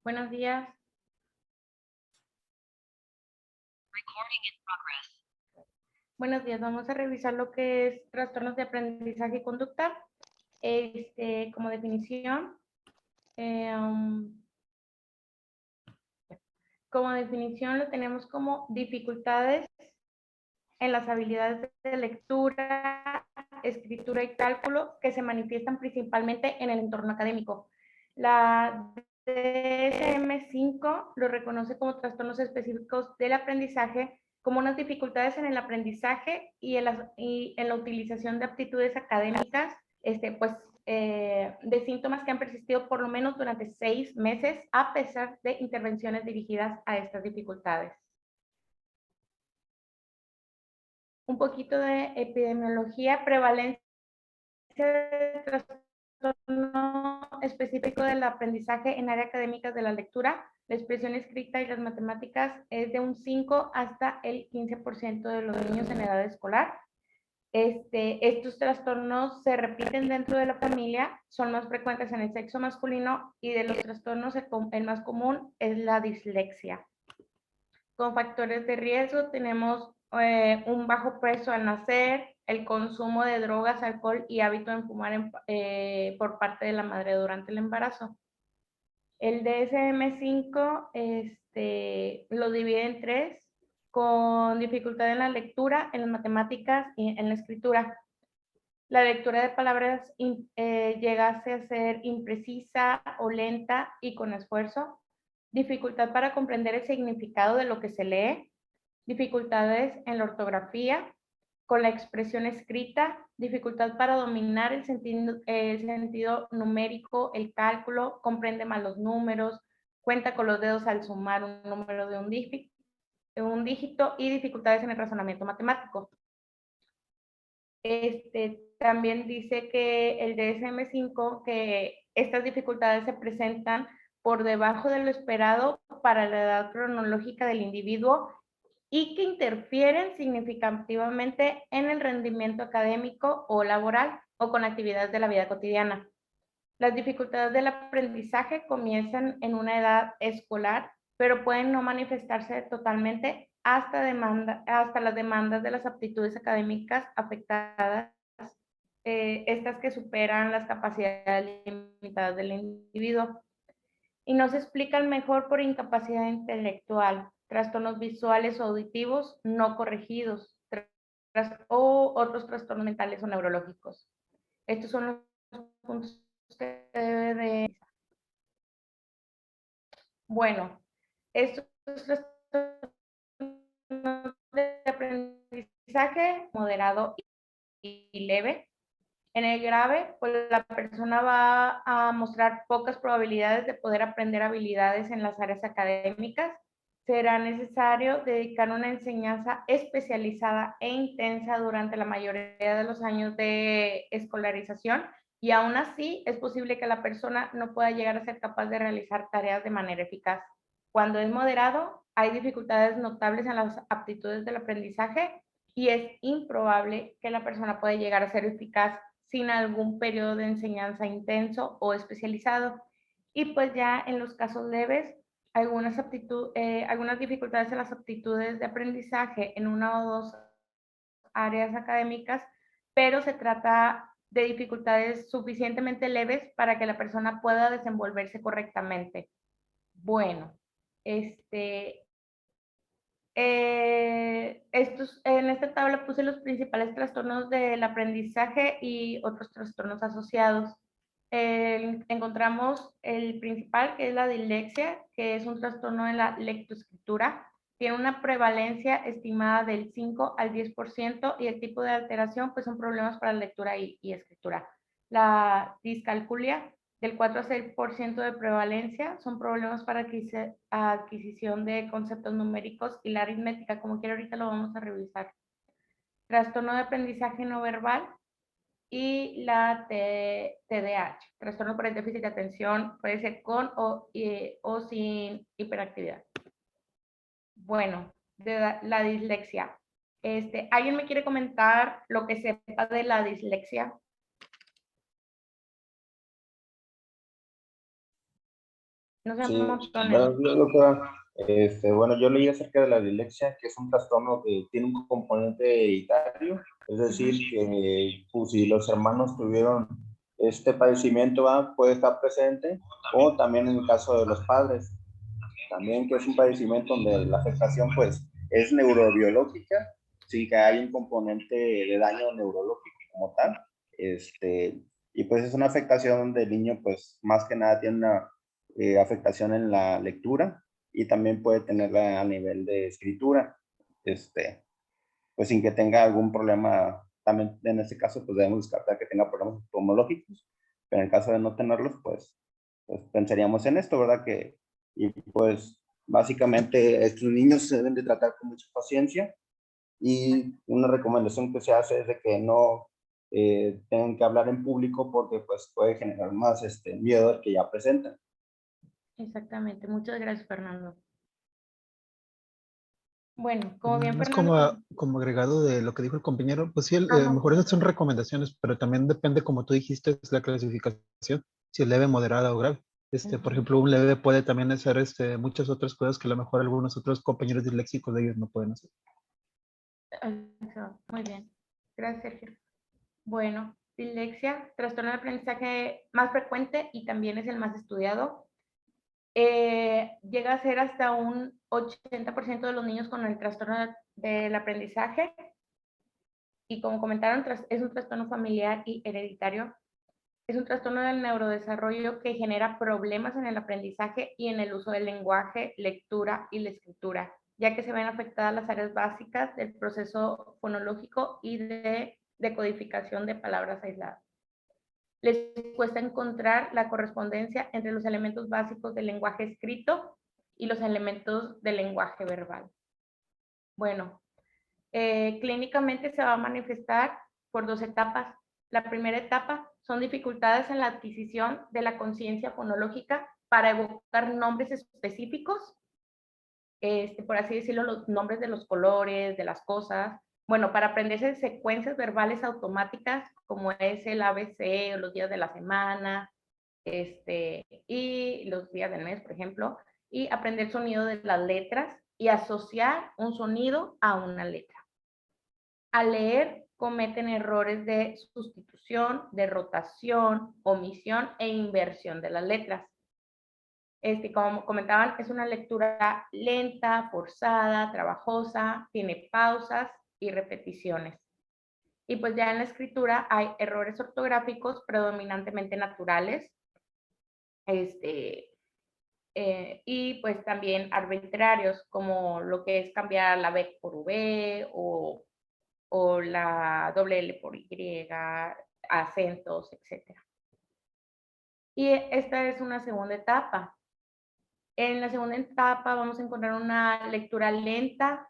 Buenos días. Buenos días. Vamos a revisar lo que es trastornos de aprendizaje y conducta. Como definición, eh, um, lo tenemos como dificultades en las habilidades de lectura, escritura y cálculo que se manifiestan principalmente en el entorno académico. La DSM-5 lo reconoce como trastornos específicos del aprendizaje, como unas dificultades en el aprendizaje y en la utilización de aptitudes académicas, de síntomas que han persistido por lo menos durante 6 meses, a pesar de intervenciones dirigidas a estas dificultades. Un poquito de epidemiología, prevalencia de trastorno específico del aprendizaje en áreas académicas de la lectura, la expresión escrita y las matemáticas es de un 5 hasta el 15% de los niños en edad escolar. Estos trastornos se repiten dentro de la familia, son más frecuentes en el sexo masculino y de los trastornos el más común es la dislexia. Con factores de riesgo tenemos un bajo peso al nacer, el consumo de drogas, alcohol y hábito de fumar por parte de la madre durante el embarazo. El DSM-5 lo divide en 3, con dificultad en la lectura, en las matemáticas y en la escritura. La lectura de palabras llegase a ser imprecisa o lenta y con esfuerzo, dificultad para comprender el significado de lo que se lee, dificultades en la ortografía, con la expresión escrita, dificultad para dominar el sentido numérico, el cálculo, comprende mal los números, cuenta con los dedos al sumar un número de un dígito y dificultades en el razonamiento matemático. También dice que el DSM-5, que estas dificultades se presentan por debajo de lo esperado para la edad cronológica del individuo y que interfieren significativamente en el rendimiento académico o laboral o con actividades de la vida cotidiana. Las dificultades del aprendizaje comienzan en una edad escolar, pero pueden no manifestarse totalmente hasta las demandas de las aptitudes académicas afectadas, estas que superan las capacidades limitadas del individuo. Y no se explican mejor por incapacidad intelectual, trastornos visuales o auditivos no corregidos, o otros trastornos mentales o neurológicos. Estos son los puntos que debe de... Bueno, estos trastornos de aprendizaje moderado y leve. En el grave, pues la persona va a mostrar pocas probabilidades de poder aprender habilidades en las áreas académicas. Será necesario dedicar una enseñanza especializada e intensa durante la mayoría de los años de escolarización y aún así es posible que la persona no pueda llegar a ser capaz de realizar tareas de manera eficaz. Cuando es moderado, hay dificultades notables en las aptitudes del aprendizaje y es improbable que la persona pueda llegar a ser eficaz sin algún periodo de enseñanza intenso o especializado. Y pues ya en los casos leves, algunas dificultades en las aptitudes de aprendizaje en una o dos áreas académicas, pero se trata de dificultades suficientemente leves para que la persona pueda desenvolverse correctamente. Bueno, en esta tabla puse los principales trastornos del aprendizaje y otros trastornos asociados. Encontramos el principal, que es la dislexia, que es un trastorno de la lectoescritura. Tiene una prevalencia estimada del 5 al 10% y el tipo de alteración pues son problemas para lectura y escritura. La discalculia, del 4 a 6% de prevalencia, son problemas para adquisición de conceptos numéricos y la aritmética, como quiera ahorita lo vamos a revisar. Trastorno de aprendizaje no verbal y la TDAH, trastorno por el déficit de atención, puede ser con o sin hiperactividad. Bueno, de la dislexia. ¿Alguien me quiere comentar lo que sepa de la dislexia? No se Sí, amontonen. bueno, doctora, bueno, yo leí acerca de la dislexia, que es un trastorno que tiene un componente hereditario, es decir, que pues, si los hermanos tuvieron este padecimiento, ¿va? Puede estar presente, o también en el caso de los padres, también que es un padecimiento donde la afectación pues es neurobiológica, sí que hay un componente de daño neurológico como tal, y pues es una afectación donde el niño pues más que nada tiene una afectación en la lectura y también puede tenerla a nivel de escritura, pues sin que tenga algún problema, también en este caso pues debemos descartar que tenga problemas oftalmológicos, pero en el caso de no tenerlos pues pensaríamos en esto, ¿verdad? Y pues básicamente estos niños se deben de tratar con mucha paciencia y una recomendación que se hace es de que no tengan que hablar en público porque pues puede generar más miedo al que ya presentan. Exactamente. Muchas gracias, Fernando. Bueno, Pues como nada bien más Fernando... como agregado de lo que dijo el compañero, pues sí, Ajá. mejor esas son recomendaciones, pero también depende, como tú dijiste, es la clasificación, si es leve, moderada o grave. Por ejemplo, un leve puede también hacer muchas otras cosas que a lo mejor algunos otros compañeros disléxicos de ellos no pueden hacer. Muy bien. Gracias, Sergio. Bueno, dislexia, trastorno de aprendizaje más frecuente y también es el más estudiado. Llega a ser hasta un 80% de los niños con el trastorno del aprendizaje y como comentaron, es un trastorno familiar y hereditario. Es un trastorno del neurodesarrollo que genera problemas en el aprendizaje y en el uso del lenguaje, lectura y la escritura, ya que se ven afectadas las áreas básicas del proceso fonológico y de decodificación de palabras aisladas. Les cuesta encontrar la correspondencia entre los elementos básicos del lenguaje escrito y los elementos del lenguaje verbal. Bueno, clínicamente se va a manifestar por dos etapas. La primera etapa son dificultades en la adquisición de la conciencia fonológica para evocar nombres específicos, por así decirlo, los nombres de los colores, de las cosas. Bueno, para aprenderse secuencias verbales automáticas, como es el ABC o los días de la semana, y los días del mes, por ejemplo, y aprender sonido de las letras y asociar un sonido a una letra. Al leer, cometen errores de sustitución, de rotación, omisión e inversión de las letras. Como comentaban, es una lectura lenta, forzada, trabajosa, tiene pausas y repeticiones. Y pues ya en la escritura hay errores ortográficos predominantemente naturales, y pues también arbitrarios, como lo que es cambiar la B por V o la doble L por Y, acentos, etc. Y esta es una segunda etapa. En la segunda etapa vamos a encontrar una lectura lenta.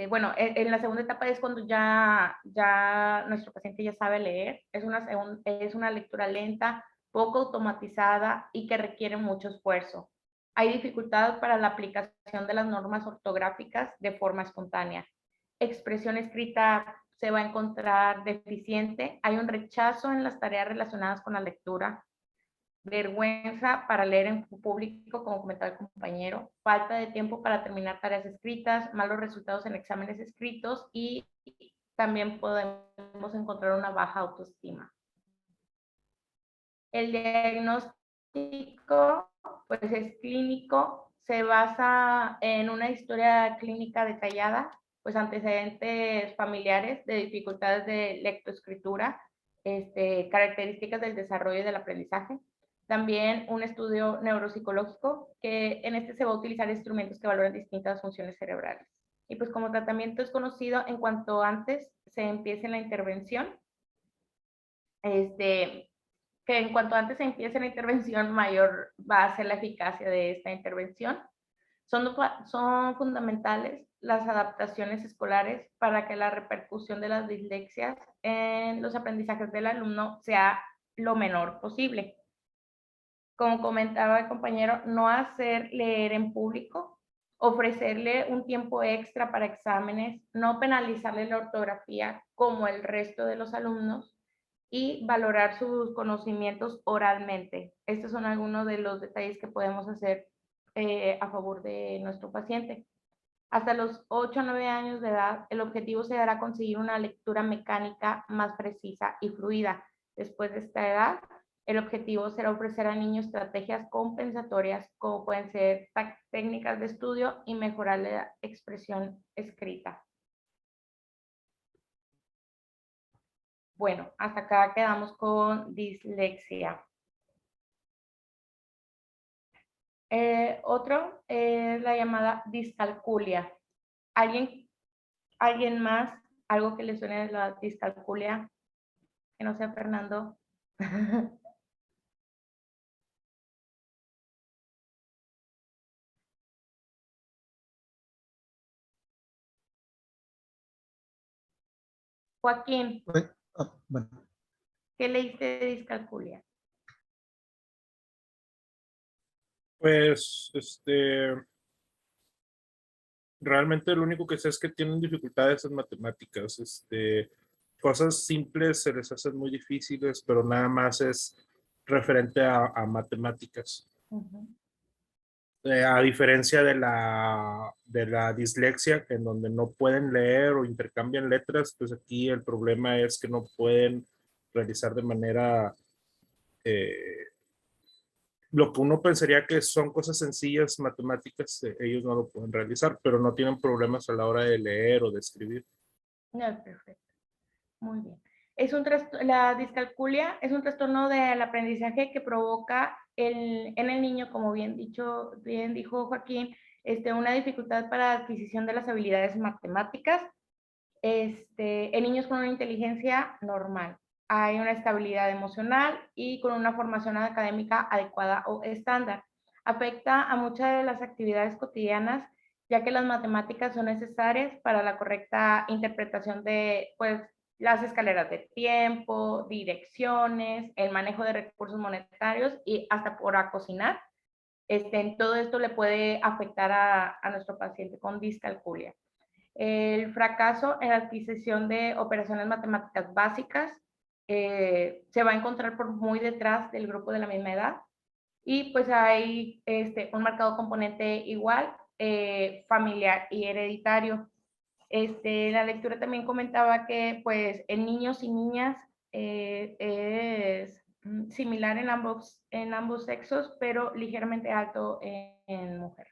Bueno, en la segunda etapa es cuando ya nuestro paciente ya sabe leer. Es una lectura lenta, poco automatizada y que requiere mucho esfuerzo. Hay dificultades para la aplicación de las normas ortográficas de forma espontánea. Expresión escrita se va a encontrar deficiente. Hay un rechazo en las tareas relacionadas con la lectura, vergüenza para leer en público, como comentaba el compañero, falta de tiempo para terminar tareas escritas, malos resultados en exámenes escritos y también podemos encontrar una baja autoestima. El diagnóstico, pues es clínico, se basa en una historia clínica detallada, pues antecedentes familiares de dificultades de lectoescritura, características del desarrollo y del aprendizaje. También un estudio neuropsicológico, que en este se va a utilizar instrumentos que valoran distintas funciones cerebrales. Y pues como tratamiento es conocido en cuanto antes se empiece la intervención, que en cuanto antes se empiece la intervención, mayor va a ser la eficacia de esta intervención. Son fundamentales las adaptaciones escolares para que la repercusión de las dislexias en los aprendizajes del alumno sea lo menor posible. Como comentaba el compañero, no hacer leer en público, ofrecerle un tiempo extra para exámenes, no penalizarle la ortografía como el resto de los alumnos, y valorar sus conocimientos oralmente. Estos son algunos de los detalles que podemos hacer a favor de nuestro paciente. Hasta los 8 o 9 años de edad, el objetivo será conseguir una lectura mecánica más precisa y fluida. Después de esta edad, el objetivo será ofrecer al niño estrategias compensatorias, como pueden ser técnicas de estudio y mejorar la expresión escrita. Bueno, hasta acá quedamos con dislexia. Otro es la llamada discalculia. ¿Alguien más? ¿Algo que le suene de la discalculia? Que no sea Fernando. Joaquín, Bueno, ¿qué leíste de discalculia? Pues, realmente lo único que sé es que tienen dificultades en matemáticas. Cosas simples se les hacen muy difíciles, pero nada más es referente a matemáticas. A diferencia de la dislexia, en donde no pueden leer o intercambian letras, pues aquí el problema es que no pueden realizar de manera lo que uno pensaría que son cosas sencillas, matemáticas, ellos no lo pueden realizar, pero no tienen problemas a la hora de leer o de escribir. No, perfecto. Muy bien. La discalculia es un trastorno del aprendizaje que provoca en el niño, como bien dijo Joaquín, una dificultad para la adquisición de las habilidades matemáticas en niños con una inteligencia normal. Hay una estabilidad emocional y con una formación académica adecuada o estándar. Afecta a muchas de las actividades cotidianas, ya que las matemáticas son necesarias para la correcta interpretación de, pues, las escaleras de tiempo, direcciones, el manejo de recursos monetarios y hasta para cocinar. Todo esto le puede afectar a nuestro paciente con discalculia. El fracaso en la adquisición de operaciones matemáticas básicas se va a encontrar por muy detrás del grupo de la misma edad. Y pues hay un marcado componente igual, familiar y hereditario. La lectura también comentaba que pues en niños y niñas es similar en ambos sexos, pero ligeramente alto en mujer.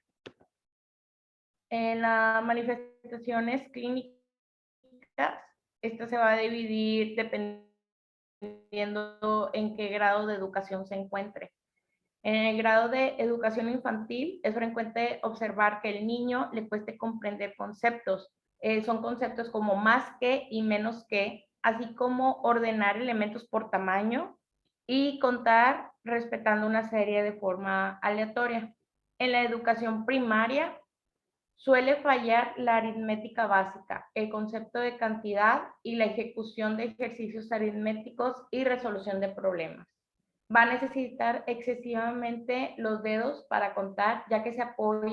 En las manifestaciones clínicas, esta se va a dividir dependiendo en qué grado de educación se encuentre. En el grado de educación infantil es frecuente observar que el niño le cueste comprender conceptos. Son conceptos como más que y menos que, así como ordenar elementos por tamaño y contar respetando una serie de forma aleatoria. En la educación primaria suele fallar la aritmética básica, el concepto de cantidad y la ejecución de ejercicios aritméticos y resolución de problemas. Va a necesitar excesivamente los dedos para contar, ya que se apoya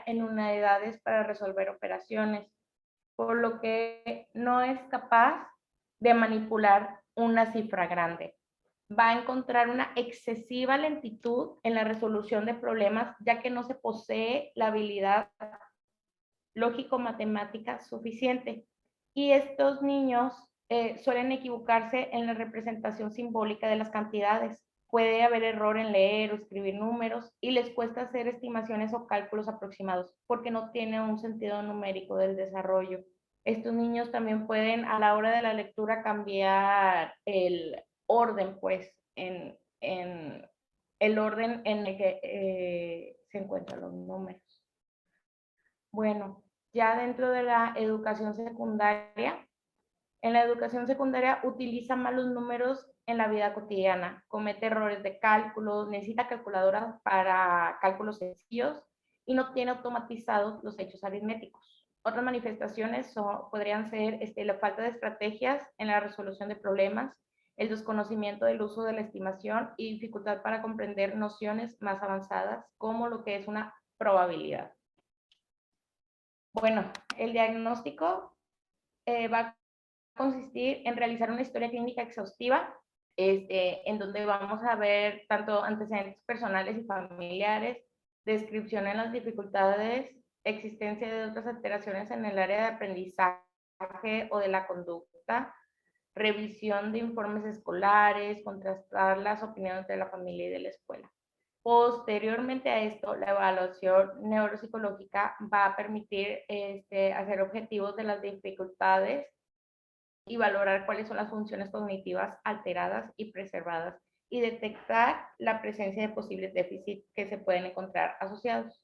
en unidades para resolver operaciones, por lo que no es capaz de manipular una cifra grande. Va a encontrar una excesiva lentitud en la resolución de problemas, ya que no se posee la habilidad lógico-matemática suficiente. Y estos niños suelen equivocarse en la representación simbólica de las cantidades. Puede haber error en leer o escribir números y les cuesta hacer estimaciones o cálculos aproximados porque no tienen un sentido numérico del desarrollo. Estos niños también pueden a la hora de la lectura cambiar el orden, pues, en el orden en el que se encuentran los números. Bueno, ya dentro de la educación secundaria, en la educación secundaria utiliza mal los números en la vida cotidiana, comete errores de cálculo, necesita calculadoras para cálculos sencillos y no tiene automatizados los hechos aritméticos. Otras manifestaciones podrían ser la falta de estrategias en la resolución de problemas, el desconocimiento del uso de la estimación y dificultad para comprender nociones más avanzadas como lo que es una probabilidad. Bueno, el diagnóstico va consistir en realizar una historia clínica exhaustiva, en donde vamos a ver tanto antecedentes personales y familiares, descripción en las dificultades, existencia de otras alteraciones en el área de aprendizaje o de la conducta, revisión de informes escolares, contrastar las opiniones de la familia y de la escuela. Posteriormente a esto, la evaluación neuropsicológica va a permitir hacer objetivos de las dificultades y valorar cuáles son las funciones cognitivas alteradas y preservadas y detectar la presencia de posibles déficits que se pueden encontrar asociados.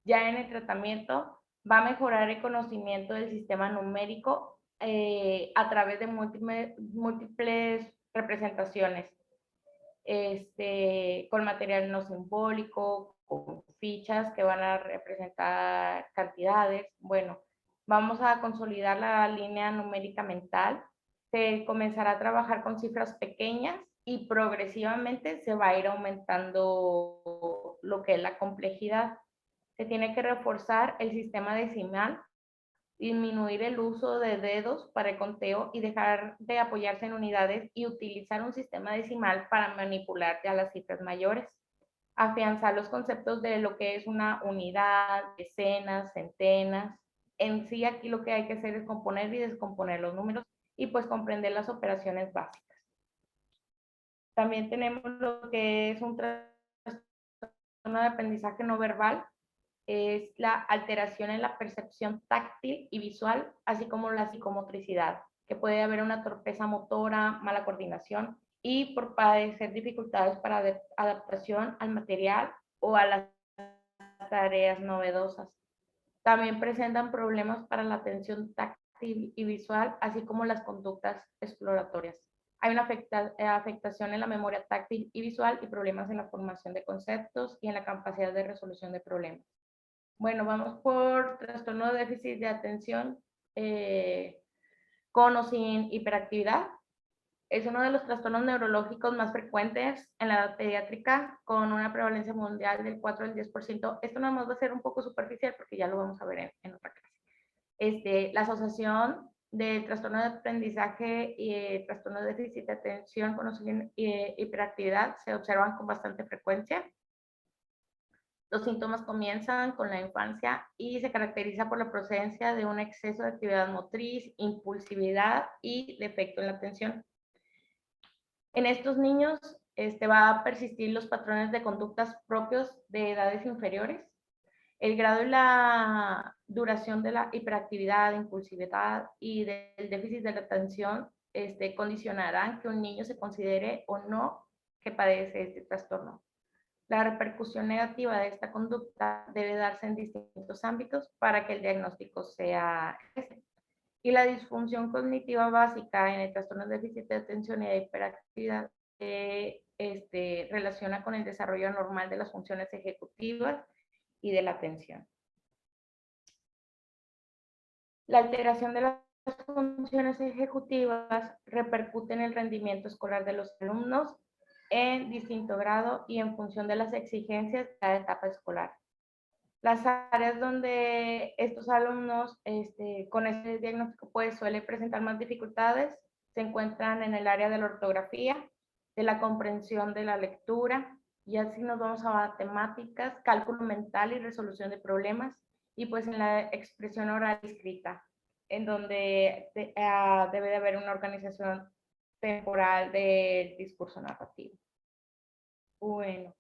Ya en el tratamiento va a mejorar el conocimiento del sistema numérico a través de múltiples representaciones, con material no simbólico, con fichas que van a representar cantidades. Bueno, vamos a consolidar la línea numérica mental. Se comenzará a trabajar con cifras pequeñas y progresivamente se va a ir aumentando lo que es la complejidad. Se tiene que reforzar el sistema decimal, disminuir el uso de dedos para el conteo y dejar de apoyarse en unidades y utilizar un sistema decimal para manipular ya las cifras mayores. Afianzar los conceptos de lo que es una unidad, decenas, centenas. En sí, aquí lo que hay que hacer es componer y descomponer los números y pues comprender las operaciones básicas. También tenemos lo que es un trastorno de aprendizaje no verbal, es la alteración en la percepción táctil y visual, así como la psicomotricidad, que puede haber una torpeza motora, mala coordinación y por padecer dificultades para adaptación al material o a las tareas novedosas. También presentan problemas para la atención táctil y visual, así como las conductas exploratorias. Hay una afectación en la memoria táctil y visual y problemas en la formación de conceptos y en la capacidad de resolución de problemas. Bueno, vamos por trastorno de déficit de atención con o sin hiperactividad. Es uno de los trastornos neurológicos más frecuentes en la edad pediátrica, con una prevalencia mundial del 4 al 10%. Esto nada más va a ser un poco superficial porque ya lo vamos a ver en otra clase. La asociación del trastorno de aprendizaje y trastorno de déficit de atención con o sin hiperactividad se observan con bastante frecuencia. Los síntomas comienzan con la infancia y se caracteriza por la presencia de un exceso de actividad motriz, impulsividad y defecto en la atención. En estos niños va a persistir los patrones de conductas propios de edades inferiores. El grado y la duración de la hiperactividad, impulsividad y del déficit de la atención condicionarán que un niño se considere o no que padece este trastorno. La repercusión negativa de esta conducta debe darse en distintos ámbitos para que el diagnóstico sea ese. Y la disfunción cognitiva básica en el trastorno de déficit de atención y de hiperactividad relaciona con el desarrollo normal de las funciones ejecutivas y de la atención. La alteración de las funciones ejecutivas repercute en el rendimiento escolar de los alumnos en distinto grado y en función de las exigencias de cada etapa escolar. Las áreas donde estos alumnos con este diagnóstico pues suele presentar más dificultades se encuentran en el área de la ortografía, de la comprensión de la lectura, y así nos vamos a matemáticas, cálculo mental y resolución de problemas, y pues en la expresión oral y escrita, en donde debe de haber una organización temporal del discurso narrativo. Bueno,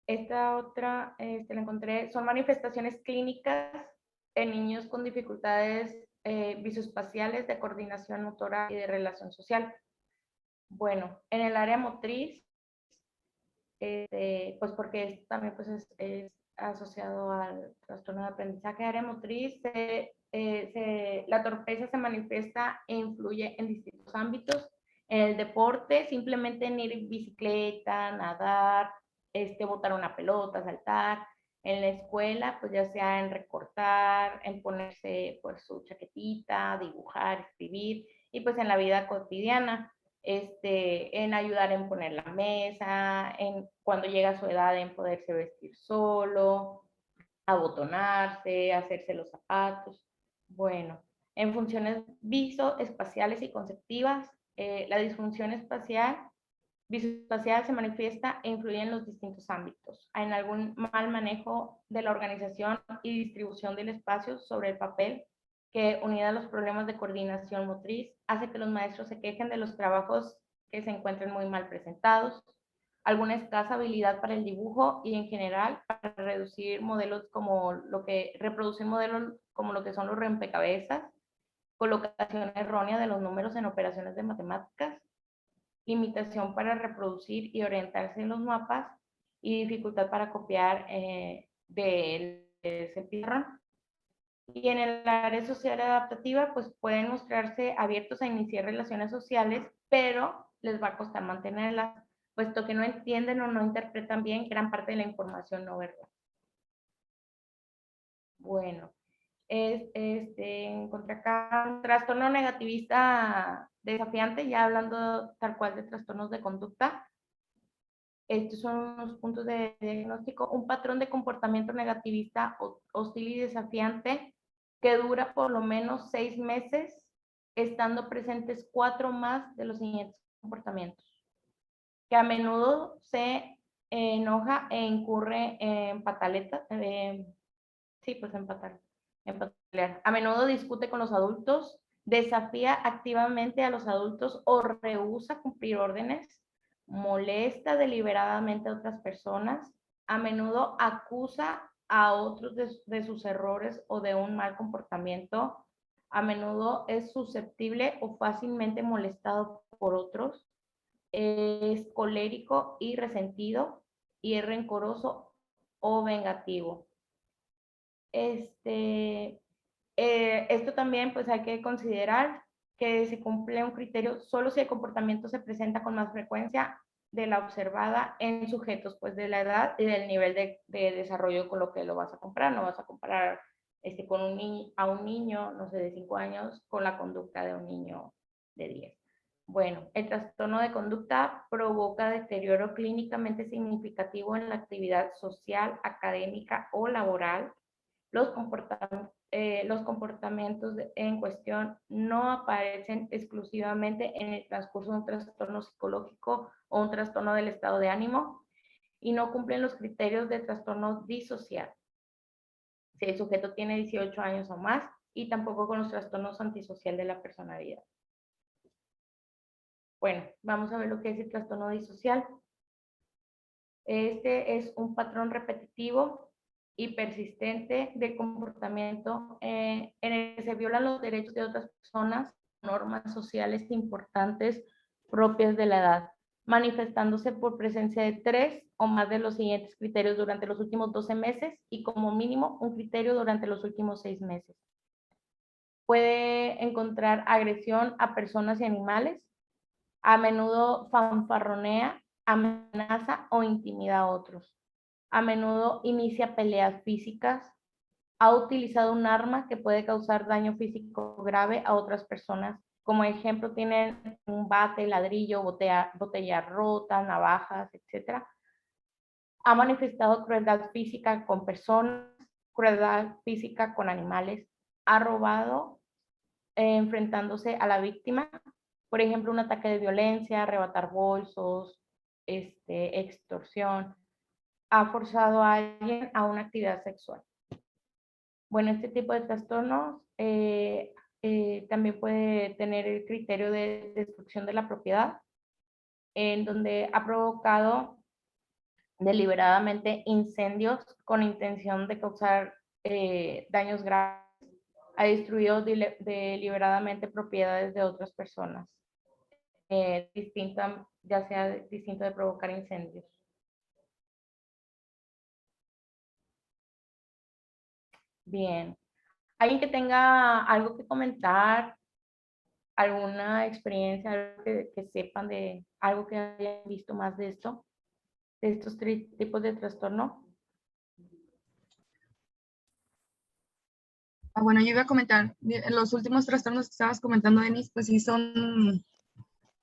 esta otra la encontré, son manifestaciones clínicas en niños con dificultades visoespaciales de coordinación motora y de relación social. Bueno, en el área motriz, pues porque esto también pues es asociado al trastorno de aprendizaje, área motriz, la torpeza se manifiesta e influye en distintos ámbitos. En el deporte, simplemente en ir en bicicleta, nadar, botar una pelota, saltar. En la escuela, pues ya sea en recortar, en ponerse pues su chaquetita, dibujar, escribir, y pues en la vida cotidiana, en ayudar en poner la mesa, en cuando llega a su edad en poderse vestir solo, abotonarse, hacerse los zapatos. Bueno, en funciones visoespaciales y conceptivas. La disfunción visoespacial se manifiesta e influye en los distintos ámbitos, en algún mal manejo de la organización y distribución del espacio sobre el papel, que unida a los problemas de coordinación motriz, hace que los maestros se quejen de los trabajos que se encuentren muy mal presentados, alguna escasa habilidad para el dibujo y en general para reproducir modelos como lo que son los rompecabezas, colocación errónea de los números en operaciones de matemáticas, limitación para reproducir y orientarse en los mapas y dificultad para copiar de ese pizarrón. Y en el área social adaptativa, pues pueden mostrarse abiertos a iniciar relaciones sociales, pero les va a costar mantenerlas, puesto que no entienden o no interpretan bien gran parte de la información no verbal. Bueno, encontré acá trastorno negativista desafiante, ya hablando tal cual de trastornos de conducta. Estos son unos puntos de diagnóstico. Un patrón de comportamiento negativista, hostil y desafiante que dura por lo menos 6 meses, estando presentes 4 más de los siguientes comportamientos. Que a menudo se enoja e incurre en pataletas, sí, pues en patalear. A menudo discute con los adultos, desafía activamente a los adultos o rehúsa cumplir órdenes, molesta deliberadamente a otras personas, a menudo acusa a otros de sus errores o de un mal comportamiento, a menudo es susceptible o fácilmente molestado por otros, es colérico y resentido y es rencoroso o vengativo. Esto también pues hay que considerar que se cumple un criterio solo si el comportamiento se presenta con más frecuencia de la observada en sujetos pues de la edad y del nivel de desarrollo con lo que lo vas a comparar. No vas a comparar a un niño, no sé, de 5 años con la conducta de un niño de 10. Bueno, el trastorno de conducta provoca deterioro clínicamente significativo en la actividad social, académica o laboral. Los comportamientos en cuestión no aparecen exclusivamente en el transcurso de un trastorno psicológico o un trastorno del estado de ánimo y no cumplen los criterios de trastorno disocial si el sujeto tiene 18 años o más, y tampoco con los trastornos antisocial de la personalidad. Bueno, vamos a ver lo que es el trastorno disocial. Este es un patrón repetitivo y persistente de comportamiento en el que se violan los derechos de otras personas, normas sociales importantes propias de la edad, manifestándose por presencia de 3 o más de los siguientes criterios durante los últimos 12 meses y como mínimo un criterio durante los últimos 6 meses. Puede encontrar agresión a personas y animales, a menudo fanfarronea, amenaza o intimida a otros. A menudo inicia peleas físicas, ha utilizado un arma que puede causar daño físico grave a otras personas. Como ejemplo tienen un bate, ladrillo, botella rota, navajas, etc. Ha manifestado crueldad física con personas, crueldad física con animales. Ha robado enfrentándose a la víctima. Por ejemplo, un ataque de violencia, arrebatar bolsos, extorsión. Ha forzado a alguien a una actividad sexual. Bueno, este tipo de trastornos también puede tener el criterio de destrucción de la propiedad, en donde ha provocado deliberadamente incendios con intención de causar daños graves. Ha destruido deliberadamente propiedades de otras personas, ya sea distinto de provocar incendios. Bien. ¿Alguien que tenga algo que comentar? ¿Alguna experiencia, algo que sepan de algo que hayan visto más de esto? De estos 3 tipos de trastorno. Bueno, yo iba a comentar, los últimos trastornos que estabas comentando, Denise, pues sí son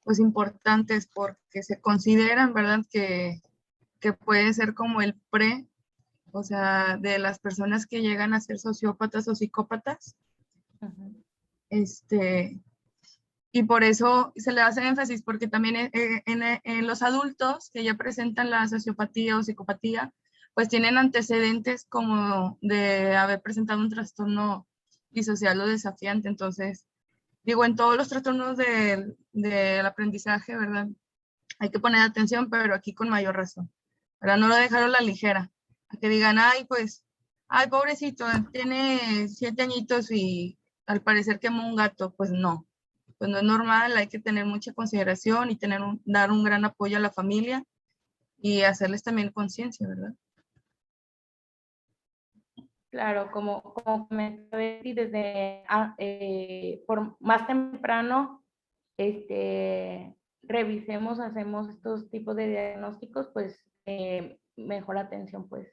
pues importantes porque se consideran, ¿verdad? Que puede ser como el o sea, de las personas que llegan a ser sociópatas o psicópatas. Y por eso se le hace énfasis, porque también en los adultos que ya presentan la sociopatía o psicopatía, pues tienen antecedentes como de haber presentado un trastorno disocial o desafiante. Entonces, digo, en todos los trastornos del aprendizaje, ¿verdad? Hay que poner atención, pero aquí con mayor razón. ¿Verdad? No lo dejaron a la ligera. A que digan, ay, pues, ay, pobrecito, tiene 7 añitos y al parecer quemó un gato. Pues no es normal, hay que tener mucha consideración y dar un gran apoyo a la familia y hacerles también conciencia, ¿verdad? Claro, como comentó Betty, desde por más temprano revisemos, hacemos estos tipos de diagnósticos, pues mejor atención, pues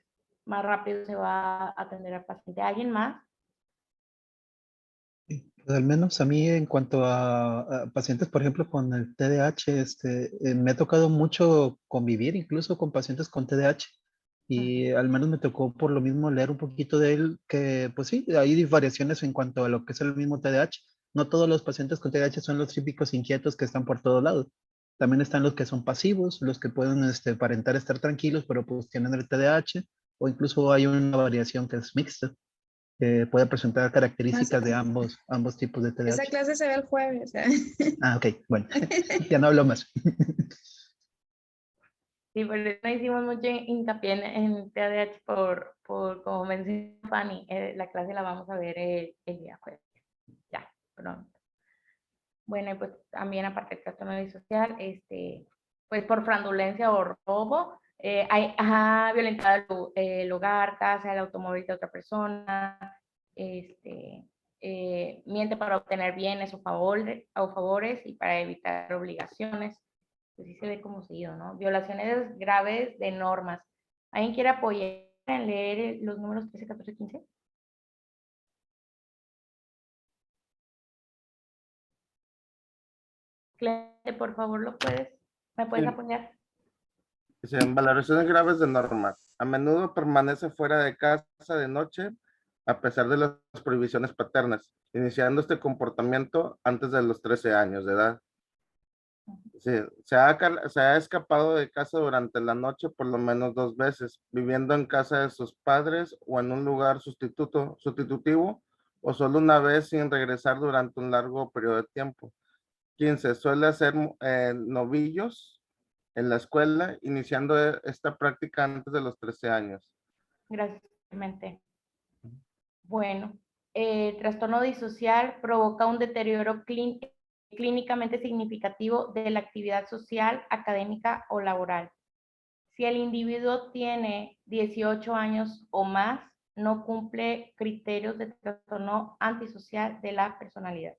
más rápido se va a atender al paciente. ¿Alguien más? Pues al menos a mí en cuanto a pacientes, por ejemplo, con el TDAH, me ha tocado mucho convivir incluso con pacientes con TDAH y al menos me tocó por lo mismo leer un poquito de él, que pues sí, hay variaciones en cuanto a lo que es el mismo TDAH. No todos los pacientes con TDAH son los típicos inquietos que están por todo lado. También están los que son pasivos, los que pueden aparentar estar tranquilos, pero pues tienen el TDAH, o incluso hay una variación que es mixta, puede presentar características de ambos tipos de Esa TDAH. clase se ve el jueves. Ah, ok, bueno, ya no hablo más. Sí, por eso no hicimos mucho hincapié en TDAH por como mencionó Fanny, la clase la vamos a ver el día jueves, ya, pronto. Bueno, y pues también aparte del trastorno disocial, pues por fraudulencia o robo, ha violentado el hogar, casa, el automóvil de otra persona, miente para obtener bienes o favores y para evitar obligaciones. Pues sí se ve como seguido, ¿no? Violaciones graves de normas. ¿Alguien quiere apoyar en leer los números 13, 14, 15? Clemente, por favor, ¿me puedes apoyar? En valoraciones graves de normas. A menudo permanece fuera de casa de noche a pesar de las prohibiciones paternas, iniciando este comportamiento antes de los 13 años de edad. Sí, se ha escapado de casa durante la noche por lo menos 2 veces, viviendo en casa de sus padres o en un lugar sustitutivo, o solo una vez sin regresar durante un largo periodo de tiempo. 15. Suele hacer novillos en la escuela, iniciando esta práctica antes de los 13 años. Gracias, Clemente. Bueno, trastorno disocial provoca un deterioro clínicamente significativo de la actividad social, académica o laboral. Si el individuo tiene 18 años o más, no cumple criterios de trastorno antisocial de la personalidad.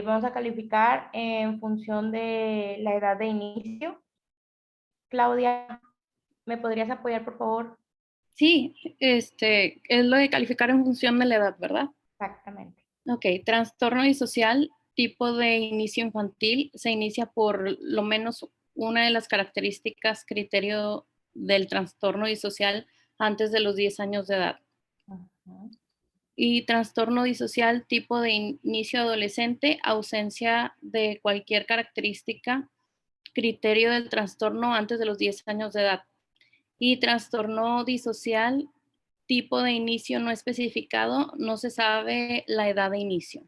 Vamos a calificar en función de la edad de inicio. Claudia, ¿me podrías apoyar, por favor? Sí, es lo de calificar en función de la edad, ¿verdad? Exactamente. Ok, trastorno disocial, tipo de inicio infantil, se inicia por lo menos una de las características, criterio del trastorno disocial antes de los 10 años de edad. Uh-huh. Y trastorno disocial, tipo de inicio adolescente, ausencia de cualquier característica, criterio del trastorno antes de los 10 años de edad. Y trastorno disocial, tipo de inicio no especificado, no se sabe la edad de inicio.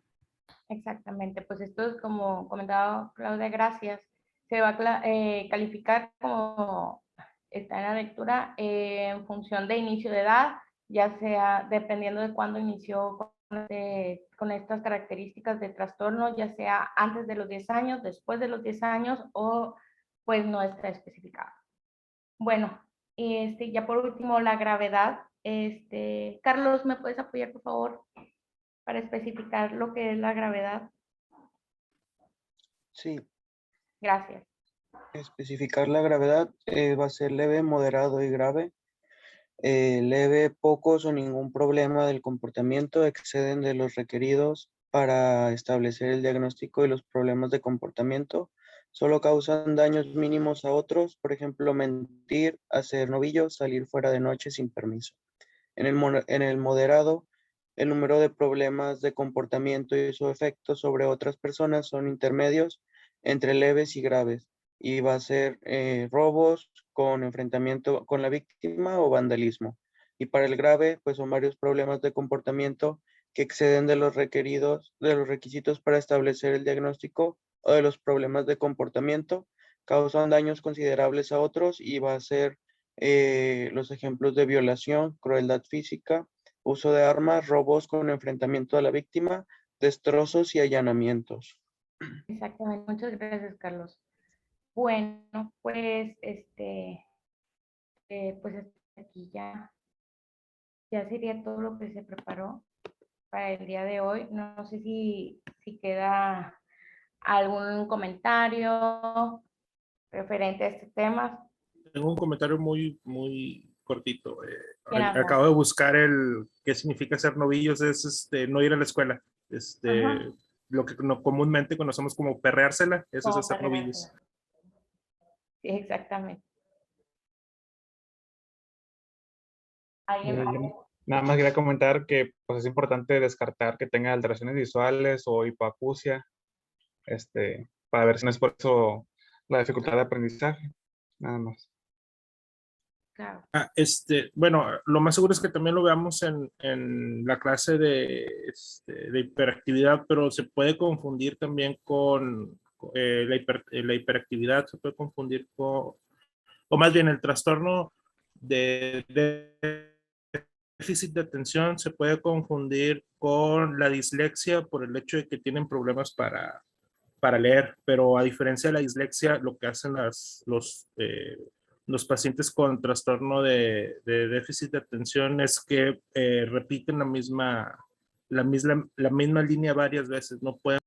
Exactamente, pues esto es como comentaba Claudia, gracias. Se va a calificar como está en la lectura en función de inicio de edad, ya sea dependiendo de cuándo inició con estas características de trastorno, ya sea antes de los 10 años, después de los 10 años o pues no está especificado. Bueno, ya por último la gravedad. Carlos, ¿me puedes apoyar por favor para especificar lo que es la gravedad? Sí, Gracias. especificar la gravedad va a ser leve, moderado y grave. Leve, pocos o ningún problema del comportamiento exceden de los requeridos para establecer el diagnóstico y los problemas de comportamiento. Solo causan daños mínimos a otros, por ejemplo, mentir, hacer novillos, salir fuera de noche sin permiso. En el moderado, El número de problemas de comportamiento y su efecto sobre otras personas son intermedios entre leves y graves. Y va a ser robos con enfrentamiento con la víctima o vandalismo. Y para el grave, pues son varios problemas de comportamiento que exceden de los requisitos para establecer el diagnóstico o de los problemas de comportamiento, causan daños considerables a otros y va a ser los ejemplos de violación, crueldad física, uso de armas, robos con enfrentamiento a la víctima, destrozos y allanamientos. Exactamente. Muchas gracias, Carlos. Bueno, pues pues aquí ya sería todo lo que se preparó para el día de hoy. No sé si queda algún comentario referente a este tema. Tengo un comentario muy cortito. Gracias. Acabo de buscar qué significa ser novillos, es no ir a la escuela. Ajá. Lo que comúnmente conocemos como perreársela, eso es Como hacer novillos. perreársela. Sí, exactamente. ¿Alguien más? Yo nada más quería comentar que pues, es importante descartar que tenga alteraciones visuales o hipoacusia, para ver si no es por eso la dificultad de aprendizaje, nada más. Claro. Bueno, lo más seguro es que también lo veamos en la clase de hiperactividad, pero se puede confundir también con la hiperactividad, se puede confundir o más bien el trastorno de déficit de atención se puede confundir con la dislexia por el hecho de que tienen problemas para leer, pero a diferencia de la dislexia, lo que hacen los pacientes con trastorno de déficit de atención es que repiten la misma línea varias veces, no pueden.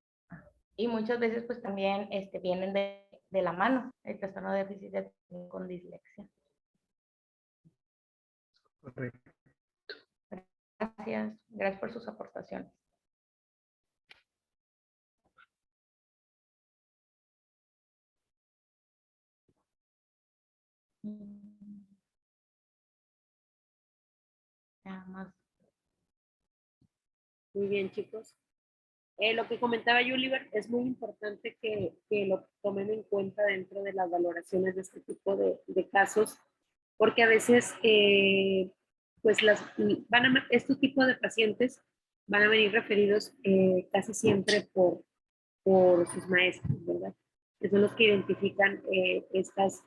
Y muchas veces pues también vienen de la mano el trastorno de déficit de atención con dislexia. Correcto. Gracias por sus aportaciones. Nada más. Muy bien, chicos. Lo que comentaba Yuliver es muy importante que lo tomen en cuenta dentro de las valoraciones de este tipo de casos, porque a veces pues estos tipos de pacientes van a venir referidos casi siempre por sus maestros, ¿verdad? Que son los que identifican estos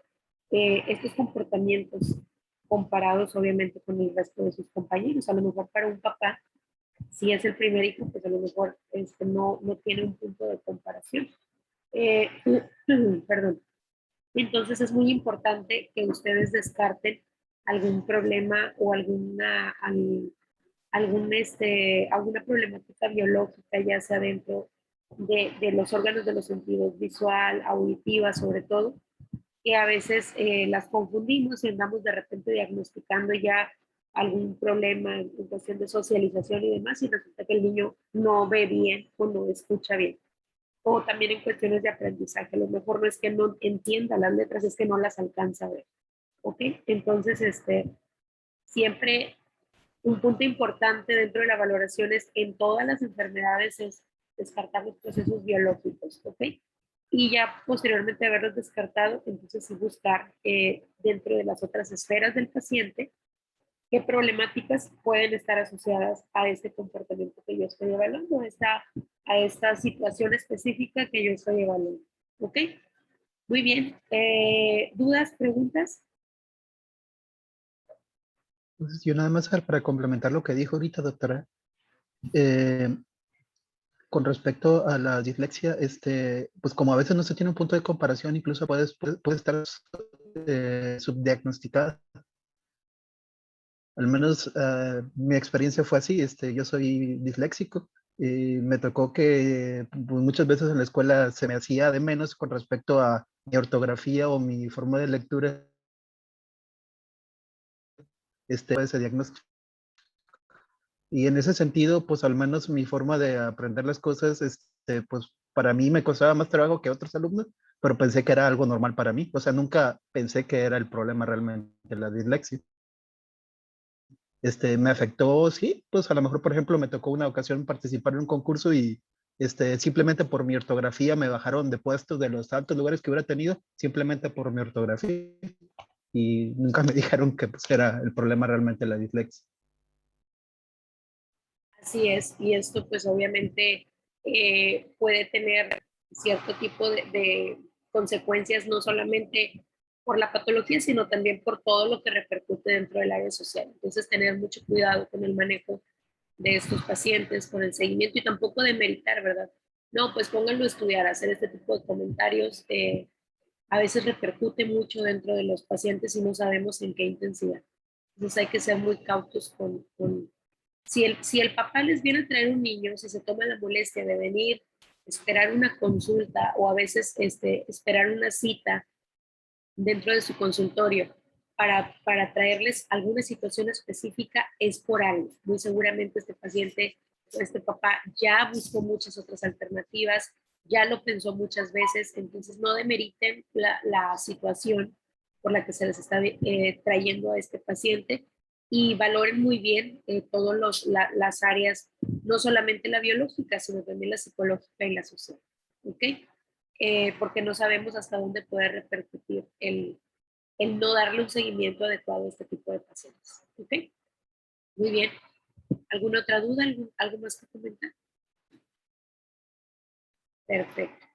comportamientos comparados obviamente con el resto de sus compañeros. A lo mejor para un papá, si es el primer hijo, pues a lo mejor no tiene un punto de comparación. Perdón. Entonces es muy importante que ustedes descarten algún problema o alguna problemática biológica, ya sea dentro de los órganos de los sentidos, visual, auditiva sobre todo, que a veces las confundimos y andamos de repente diagnosticando ya algún problema en cuestión de socialización y demás, y resulta que el niño no ve bien o no escucha bien. O también en cuestiones de aprendizaje, a lo mejor no es que no entienda las letras, es que no las alcanza a ver. ¿Ok? Entonces, siempre un punto importante dentro de la valoración es en todas las enfermedades es descartar los procesos biológicos, ¿ok? Y ya posteriormente de haberlos descartado, entonces sí buscar dentro de las otras esferas del paciente qué problemáticas pueden estar asociadas a este comportamiento que yo estoy evaluando, a esta situación específica que yo estoy evaluando, ¿ok? Muy bien. ¿Dudas, preguntas? Entonces, yo nada más para complementar lo que dijo ahorita, doctora, con respecto a la dislexia, pues como a veces no se tiene un punto de comparación, incluso puede estar subdiagnosticada. Al menos mi experiencia fue así. Yo soy disléxico y me tocó que pues, muchas veces en la escuela se me hacía de menos con respecto a mi ortografía o mi forma de lectura ese diagnóstico. Y en ese sentido, pues al menos mi forma de aprender las cosas, pues para mí me costaba más trabajo que a otros alumnos, pero pensé que era algo normal para mí. O sea, nunca pensé que era el problema realmente la dislexia. Me afectó, sí, pues a lo mejor, por ejemplo, me tocó una ocasión participar en un concurso y simplemente por mi ortografía me bajaron de puestos de los altos lugares que hubiera tenido, simplemente por mi ortografía. Y nunca me dijeron que pues, era el problema realmente la dislexia. Así es, y esto pues obviamente puede tener cierto tipo de consecuencias, no solamente por la patología, sino también por todo lo que repercute dentro del área social. Entonces, tener mucho cuidado con el manejo de estos pacientes, con el seguimiento y tampoco demeritar, ¿verdad? No, pues pónganlo a estudiar, hacer este tipo de comentarios. A veces repercute mucho dentro de los pacientes y no sabemos en qué intensidad. Entonces hay que ser muy cautos con si el papá les viene a traer un niño, si se toma la molestia de venir, esperar una consulta o a veces esperar una cita dentro de su consultorio para traerles alguna situación específica, es por algo. Muy seguramente este paciente o este papá ya buscó muchas otras alternativas, ya lo pensó muchas veces, entonces no demeriten la situación por la que se les está trayendo a este paciente y valoren muy bien todas las áreas, no solamente la biológica, sino también la psicológica y la social. ¿Ok? Porque no sabemos hasta dónde puede repercutir el no darle un seguimiento adecuado a este tipo de pacientes. ¿Ok? Muy bien. ¿Alguna otra duda? ¿Algo más que comentar? Perfecto.